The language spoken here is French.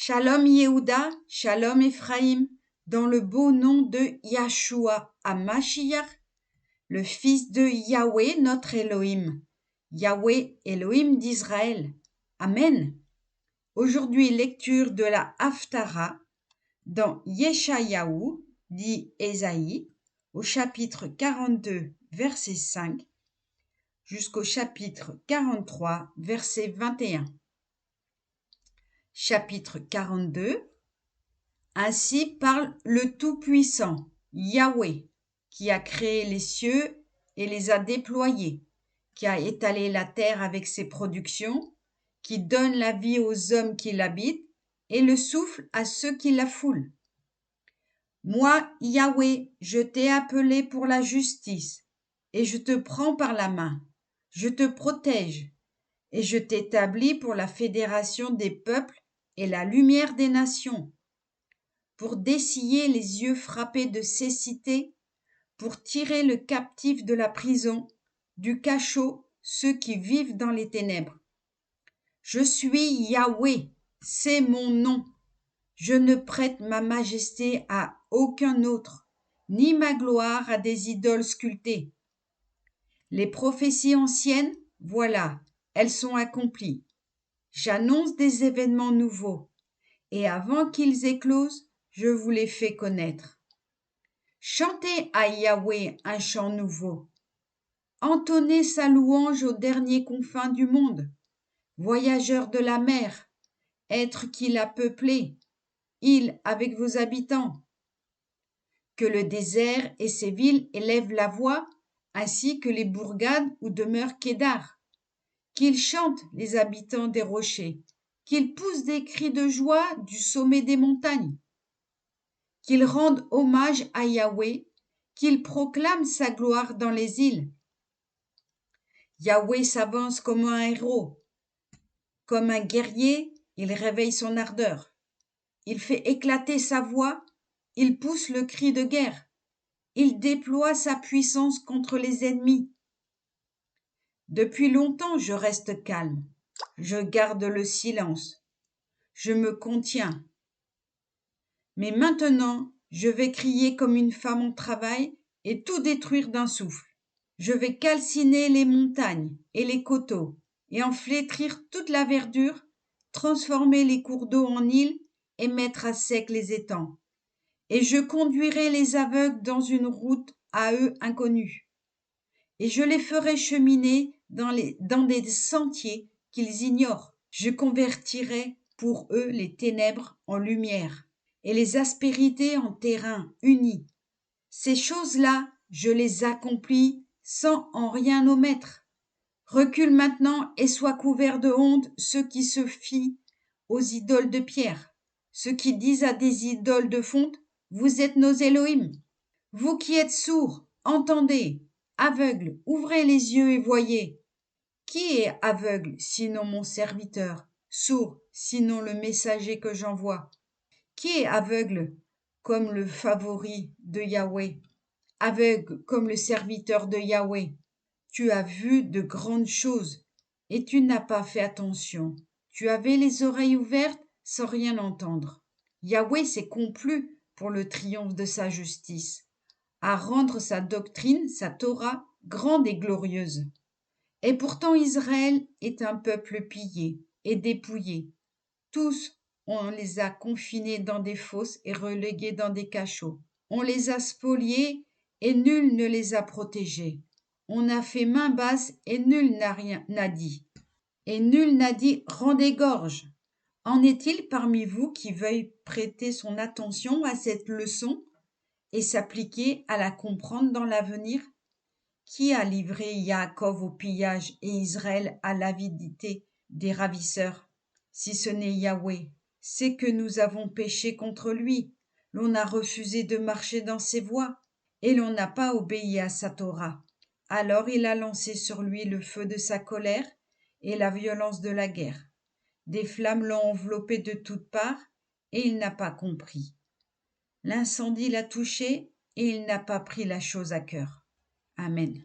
Shalom Yehuda, Shalom Ephraim, dans le beau nom de Yahshua HaMashiach, le fils de Yahweh notre Elohim, Yahweh Elohim d'Israël. Amen. Aujourd'hui, lecture de la Haftara dans Yeshayahu, dit Ésaïe, au chapitre 42, verset 5, jusqu'au chapitre 43, verset 21. Chapitre 42. Ainsi parle le Tout-Puissant, Yahweh, qui a créé les cieux et les a déployés, qui a étalé la terre avec ses productions, qui donne la vie aux hommes qui l'habitent et le souffle à ceux qui la foulent. Moi, Yahweh, je t'ai appelé pour la justice, et je te prends par la main, je te protège, et je t'établis pour la fédération des peuples et la lumière des nations, pour dessiller les yeux frappés de cécité, pour tirer le captif de la prison, du cachot ceux qui vivent dans les ténèbres. Je suis Yahweh, c'est mon nom. Je ne prête ma majesté à aucun autre, ni ma gloire à des idoles sculptées. Les prophéties anciennes, voilà, elles sont accomplies. J'annonce des événements nouveaux, et avant qu'ils éclosent, je vous les fais connaître. Chantez à Yahweh un chant nouveau. Entonnez sa louange aux derniers confins du monde. Voyageurs de la mer, êtres qui l'a peuplé, île avec vos habitants. Que le désert et ses villes élèvent la voix, ainsi que les bourgades où demeure Kédar. Qu'ils chantent les habitants des rochers, qu'ils poussent des cris de joie du sommet des montagnes. Qu'ils rendent hommage à Yahweh, qu'ils proclament sa gloire dans les îles. Yahweh s'avance comme un héros. Comme un guerrier, il réveille son ardeur. Il fait éclater sa voix, il pousse le cri de guerre. Il déploie sa puissance contre les ennemis. Depuis longtemps, je reste calme. Je garde le silence. Je me contiens. Mais maintenant, je vais crier comme une femme en travail et tout détruire d'un souffle. Je vais calciner les montagnes et les coteaux et en flétrir toute la verdure, transformer les cours d'eau en îles et mettre à sec les étangs. Et je conduirai les aveugles dans une route à eux inconnue. Et je les ferai cheminer dans des sentiers qu'ils ignorent. Je convertirai pour eux les ténèbres en lumière et les aspérités en terrain uni. Ces choses-là, je les accomplis sans en rien omettre. Recule maintenant et sois couverts de honte ceux qui se fient aux idoles de pierre, ceux qui disent à des idoles de fonte, vous êtes nos Elohim. Vous qui êtes sourds, entendez, aveugles, ouvrez les yeux et voyez. Qui est aveugle sinon mon serviteur, sourd sinon le messager que j'envoie? Qui est aveugle comme le favori de Yahweh, aveugle comme le serviteur de Yahweh? Tu as vu de grandes choses et tu n'as pas fait attention. Tu avais les oreilles ouvertes sans rien entendre. Yahweh s'est complu pour le triomphe de sa justice, à rendre sa doctrine, sa Torah, grande et glorieuse. Et pourtant Israël est un peuple pillé et dépouillé. Tous, on les a confinés dans des fosses et relégués dans des cachots. On les a spoliés et nul ne les a protégés. On a fait main basse et nul n'a dit. Et nul n'a dit rendez gorge. En est-il parmi vous qui veuille prêter son attention à cette leçon et s'appliquer à la comprendre dans l'avenir? Qui a livré Yaakov au pillage et Israël à l'avidité des ravisseurs? Si ce n'est Yahweh, c'est que nous avons péché contre lui. L'on a refusé de marcher dans ses voies et l'on n'a pas obéi à sa Torah. Alors il a lancé sur lui le feu de sa colère et la violence de la guerre. Des flammes l'ont enveloppé de toutes parts et il n'a pas compris. L'incendie l'a touché et il n'a pas pris la chose à cœur. Amen.